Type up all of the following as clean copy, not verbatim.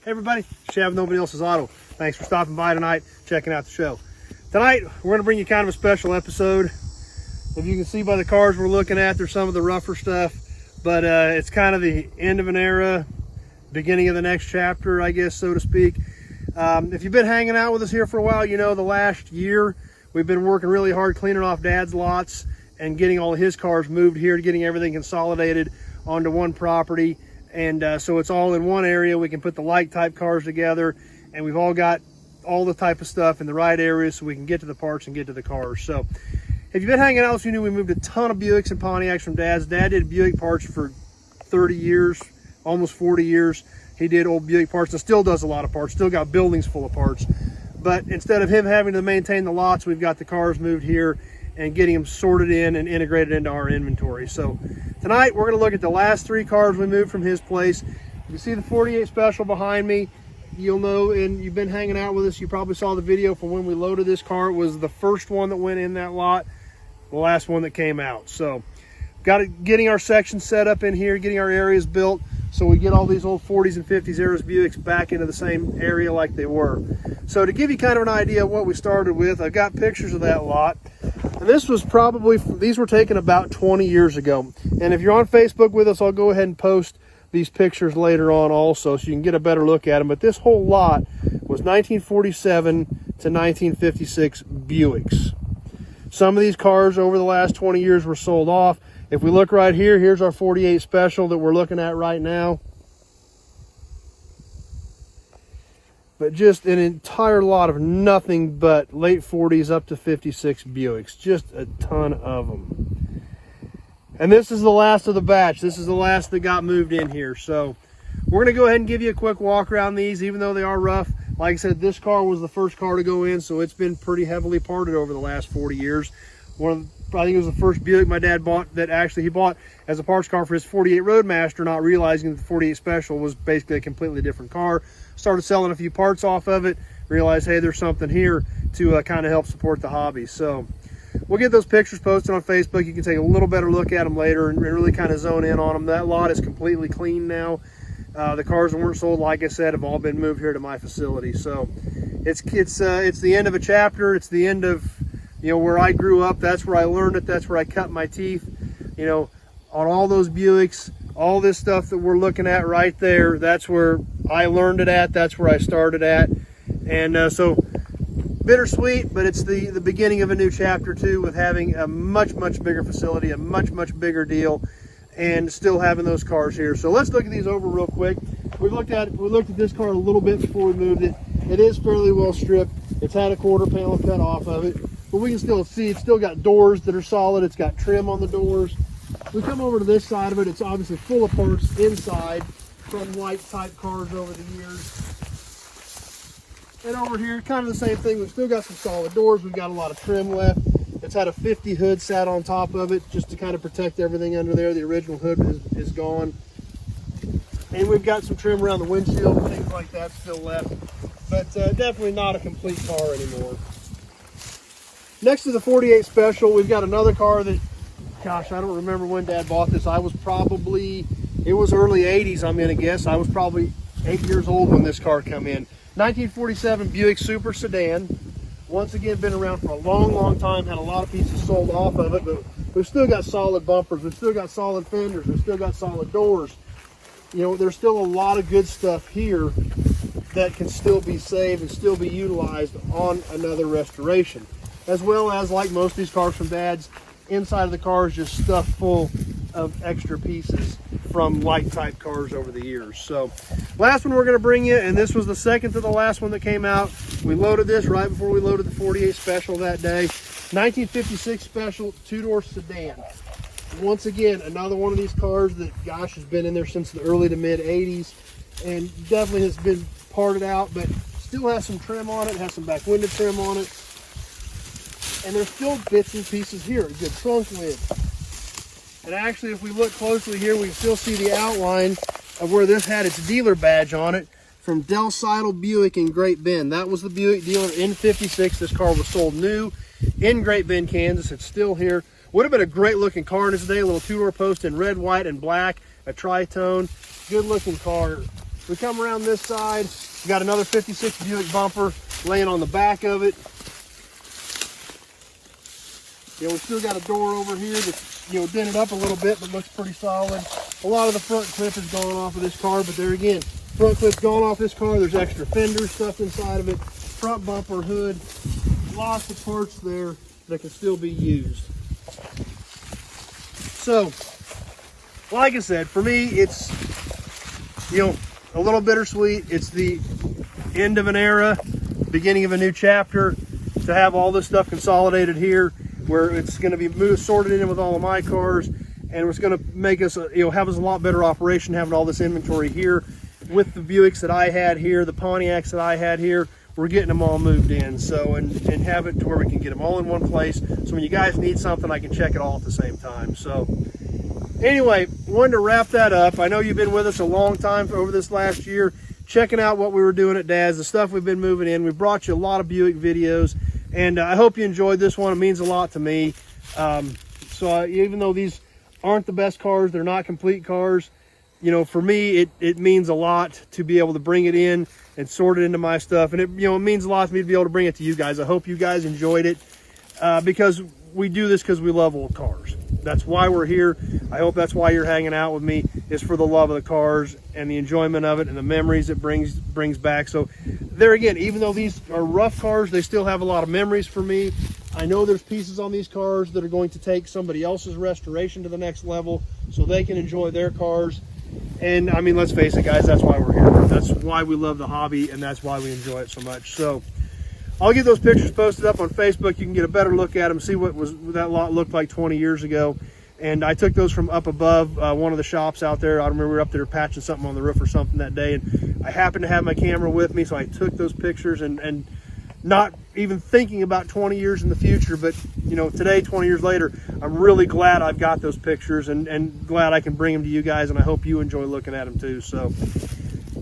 Hey everybody, Chad with Nobody Else's Auto. Thanks for stopping by tonight, checking out the show. Tonight, we're gonna bring you kind of a special episode. If you can see by the cars we're looking at, there's some of the rougher stuff, but it's kind of the end of an era, beginning of the next chapter, I guess, so to speak. If you've been hanging out with us here for a while, you know the last year, we've been working really hard cleaning off Dad's lots and getting all of his cars moved here, getting everything consolidated onto one property. And so it's all in one area. We can put the like type cars together, and we've all got all the type of stuff in the right areas so we can get to the parts and get to the cars. So if you've been hanging out, you knew we moved a ton of Buicks and Pontiacs from Dad's. Dad did Buick parts for 30 years, almost 40 years. He did old Buick parts and still does a lot of parts, still got buildings full of parts. But instead of him having to maintain the lots, we've got the cars moved here and getting them sorted in and integrated into our inventory. So tonight we're going to look at the last 3 cars we moved from his place. You see the 48 Special behind me. You'll know, and you've been hanging out with us, you probably saw the video from when we loaded this car. It was the first one that went in that lot, the last one that came out. So getting our section set up in here, getting our areas built so we get all these old 40s and 50s eras Buicks back into the same area like they were. So to give you kind of an idea of what we started with, I've got pictures of that lot. And this was probably, these were taken about 20 years ago. And if you're on Facebook with us, I'll go ahead and post these pictures later on also so you can get a better look at them. But this whole lot was 1947 to 1956 Buicks. Some of these cars over the last 20 years were sold off. If we look right here, here's our 48 Special that we're looking at right now. But just an entire lot of nothing but late 40s up to 56 Buicks. Just a ton of them. And this is the last of the batch. This is the last that got moved in here. So we're going to go ahead and give you a quick walk around these, even though they are rough. Like I said, this car was the first car to go in, so it's been pretty heavily parted over the last 40 years. I think it was the first Buick my dad bought that actually he bought as a parts car for his 48 Roadmaster, not realizing that the 48 Special was basically a completely different car. Started selling a few parts off of it, realized, hey, there's something here to kind of help support the hobby. So we'll get those pictures posted on Facebook. You can take a little better look at them later and really kind of zone in on them. That lot is completely clean now. The cars that weren't sold, like I said, have all been moved here to my facility. So it's the end of a chapter. It's the end of, you know, where I grew up. That's where I learned it. That's where I cut my teeth. You know, on all those Buicks, all this stuff that we're looking at right there, that's where I learned it at. That's where I started at. And so bittersweet, but it's the beginning of a new chapter too, with having a much bigger facility, a much bigger deal, and still having those cars here. So let's look at these over real quick. We looked at this car a little bit before we moved it. It is fairly well stripped. It's had a quarter panel cut off of it, but we can still see it's still got doors that are solid. It's got trim on the doors. We come over to this side of it. It's obviously full of parts inside from like type cars over the years. And over here, kind of the same thing. We've still got some solid doors. We've got a lot of trim left. It's had a 50 hood sat on top of it just to kind of protect everything under there. The original hood is gone. And we've got some trim around the windshield and things like that still left. But definitely not a complete car anymore. Next to the 48 Special, we've got another car that, gosh, I don't remember when Dad bought this. It was early 80s, I'm going to guess. I was probably 8 years old when this car came in. 1947 Buick Super Sedan. Once again, been around for a long time. Had a lot of pieces sold off of it, but we've still got solid bumpers. We've still got solid fenders. We've still got solid doors. You know, there's still a lot of good stuff here that can still be saved and still be utilized on another restoration. As well as, like most of these cars from Dad's, inside of the car is just stuffed full of extra pieces from like type cars over the years. So last one we're going to bring you, and this was the second to the last one that came out. We loaded this right before we loaded the 48 Special that day. 1956 Special 2-door sedan. Once again, another one of these cars that, gosh, has been in there since the early to mid 80s and definitely has been parted out, but still has some trim on it, has some back window trim on it. And there's still bits and pieces here. A good trunk lid. And actually, if we look closely here, we can still see the outline of where this had its dealer badge on it from Del Seidel Buick in Great Bend. That was the Buick dealer in 56. This car was sold new in Great Bend, Kansas. It's still here. Would have been a great looking car in its day. A little 2-door post in red, white, and black. A tri-tone. Good looking car. We come around this side, we got another 56 Buick bumper laying on the back of it. We still got a door over here that's, dented up a little bit, but looks pretty solid. A lot of the front clip is gone off of this car, but there again, front clip's gone off this car. There's extra fenders stuffed inside of it, front bumper, hood, lots of parts there that can still be used. So, like I said, for me, it's, a little bittersweet. It's the end of an era, beginning of a new chapter, to have all this stuff consolidated here, where it's going to be sorted in with all of my cars, and it's going to make us, have us a lot better operation having all this inventory here with the Buicks that I had here, the Pontiacs that I had here. We're getting them all moved in, so and have it to where we can get them all in one place. So when you guys need something, I can check it all at the same time. So anyway, wanted to wrap that up. I know you've been with us a long time over this last year, checking out what we were doing at Dad's, the stuff we've been moving in. We brought you a lot of Buick videos, and I hope you enjoyed this one. It means a lot to me. Even though these aren't the best cars, they're not complete cars, for me, it means a lot to be able to bring it in and sort it into my stuff. And it means a lot to me to be able to bring it to you guys. I hope you guys enjoyed it, because we do this because we love old cars. That's why we're here. I hope that's why you're hanging out with me, is for the love of the cars and the enjoyment of it and the memories it brings back. So there again, even though these are rough cars, they still have a lot of memories for me. I know there's pieces on these cars that are going to take somebody else's restoration to the next level so they can enjoy their cars. And I mean, let's face it, guys, that's why we're here. That's why we love the hobby, and that's why we enjoy it so much. So I'll get those pictures posted up on Facebook. You can get a better look at them, see what that lot looked like 20 years ago. And I took those from up above one of the shops out there. I remember we were up there patching something on the roof or something that day, and I happened to have my camera with me, so I took those pictures, and not even thinking about 20 years in the future, but today, 20 years later, I'm really glad I've got those pictures, and glad I can bring them to you guys, and I hope you enjoy looking at them too. So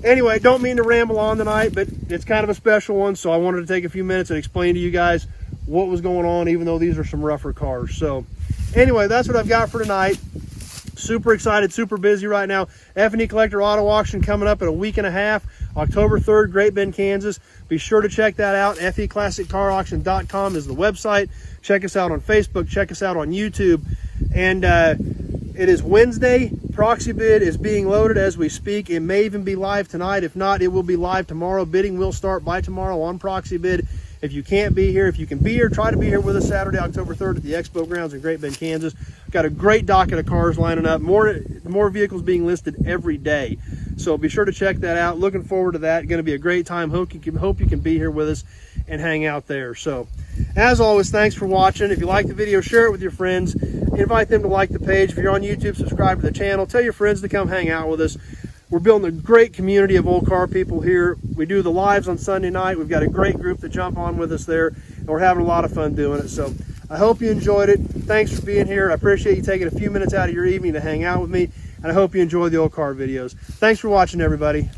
anyway, don't mean to ramble on tonight, but it's kind of a special one, so I wanted to take a few minutes and explain to you guys what was going on, even though these are some rougher cars. So anyway, that's what I've got for tonight. Super excited, super busy right now. F&E Collector Auto Auction coming up in a week and a half, October 3rd, Great Bend, Kansas. Be sure to check that out. FEClassicCarAuction.com is the website. Check us out on Facebook. Check us out on YouTube. And it is Wednesday. Proxy bid is being loaded as we speak. It may even be live tonight. If not, it will be live tomorrow. Bidding will start by tomorrow on Proxy bid. If you can't be here, if you can be here, try to be here with us Saturday, October 3rd at the Expo Grounds in Great Bend, Kansas. Got a great docket of cars lining up. More vehicles being listed every day. So be sure to check that out. Looking forward to that. Going to be a great time. Hope you can be here with us and hang out there. So as always, thanks for watching. If you like the video, share it with your friends. Invite them to like the page. If you're on YouTube, subscribe to the channel. Tell your friends to come hang out with us. We're building a great community of old car people here. We do the lives on Sunday night. We've got a great group to jump on with us there, and we're having a lot of fun doing it. So I hope you enjoyed it. Thanks for being here. I appreciate you taking a few minutes out of your evening to hang out with me, and I hope you enjoy the old car videos. Thanks for watching, everybody.